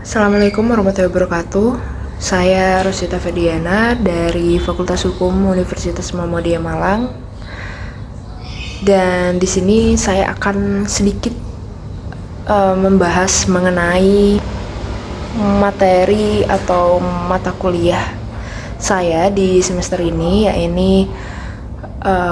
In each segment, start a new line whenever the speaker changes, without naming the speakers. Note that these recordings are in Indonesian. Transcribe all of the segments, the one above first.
Assalamualaikum warahmatullahi wabarakatuh. Saya Rosita Fediana dari Fakultas Hukum Universitas Muhammadiyah Malang. Dan di sini saya akan sedikit membahas mengenai materi atau mata kuliah saya di semester ini, yaitu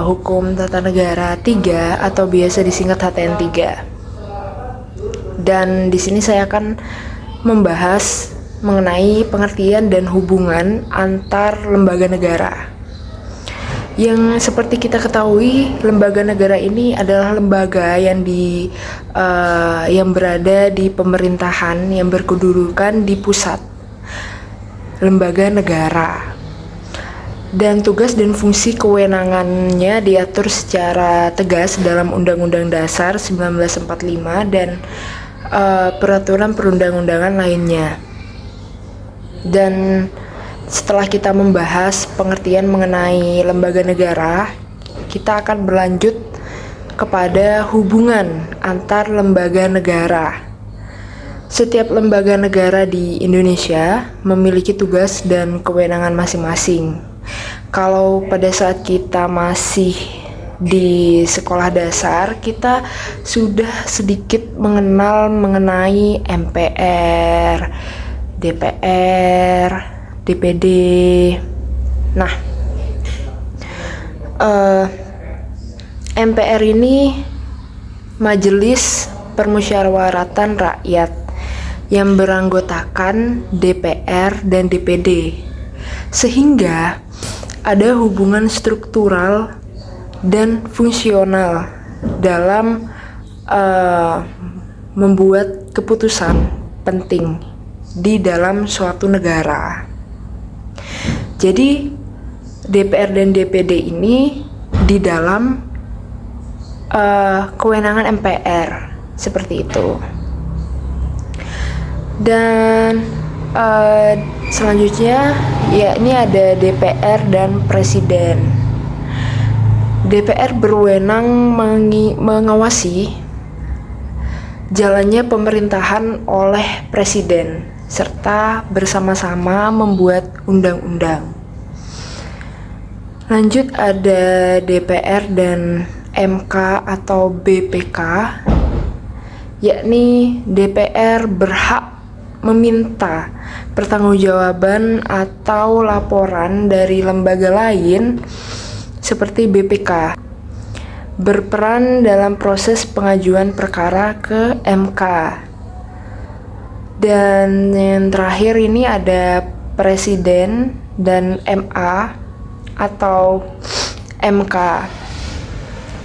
Hukum Tata Negara 3 atau biasa disingkat HTN 3. Dan di sini saya akan membahas mengenai pengertian dan hubungan antar lembaga negara. Yang seperti kita ketahui, lembaga negara ini adalah lembaga yang berada di pemerintahan yang berkedudukan di pusat. Lembaga negara. Dan tugas dan fungsi kewenangannya diatur secara tegas dalam Undang-Undang Dasar 1945 dan peraturan perundang-undangan lainnya. Dan setelah kita membahas pengertian mengenai lembaga negara, kita akan berlanjut kepada hubungan antar lembaga negara. Setiap lembaga negara di Indonesia memiliki tugas dan kewenangan masing-masing. Kalau pada saat kita masih di sekolah dasar, kita sudah sedikit mengenal mengenai MPR, DPR, DPD. Nah, MPR ini Majelis Permusyawaratan Rakyat yang beranggotakan DPR dan DPD, sehingga ada hubungan struktural dan fungsional dalam membuat keputusan penting di dalam suatu negara. Jadi DPR dan DPD ini di dalam kewenangan MPR seperti itu. Dan selanjutnya ya ini ada DPR dan Presiden. DPR berwenang mengawasi jalannya pemerintahan oleh Presiden serta bersama-sama membuat undang-undang. Lanjut ada DPR dan MK atau BPK, yakni DPR berhak meminta pertanggungjawaban atau laporan dari lembaga lain seperti BPK, berperan dalam proses pengajuan perkara ke MK. Dan yang terakhir ini ada Presiden dan MA atau MK.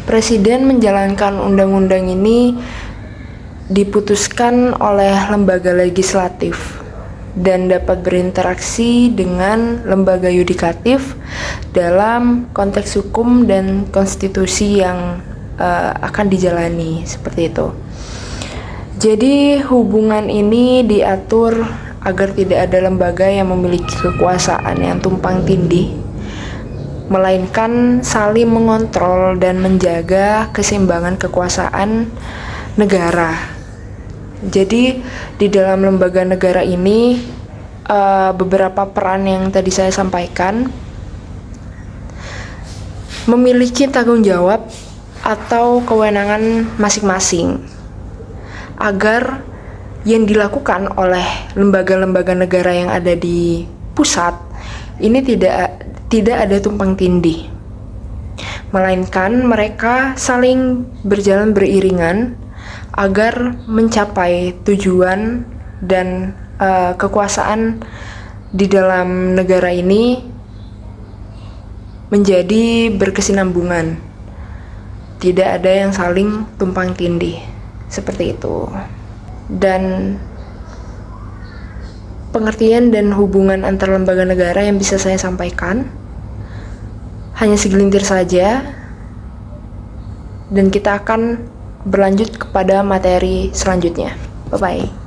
Presiden menjalankan undang-undang ini diputuskan oleh lembaga legislatif dan dapat berinteraksi dengan lembaga yudikatif dalam konteks hukum dan konstitusi yang akan dijalani, seperti itu. Jadi hubungan ini diatur agar tidak ada lembaga yang memiliki kekuasaan yang tumpang tindih, melainkan saling mengontrol dan menjaga keseimbangan kekuasaan negara. Jadi di dalam lembaga negara ini beberapa peran yang tadi saya sampaikan memiliki tanggung jawab atau kewenangan masing-masing agar yang dilakukan oleh lembaga-lembaga negara yang ada di pusat ini tidak ada tumpang tindih, melainkan mereka saling berjalan beriringan agar mencapai tujuan dan kekuasaan di dalam negara ini menjadi berkesinambungan. Tidak ada yang saling tumpang tindih, seperti itu. Dan pengertian dan hubungan antar lembaga negara yang bisa saya sampaikan hanya segelintir saja, dan kita akan berlanjut kepada materi selanjutnya. Bye-bye.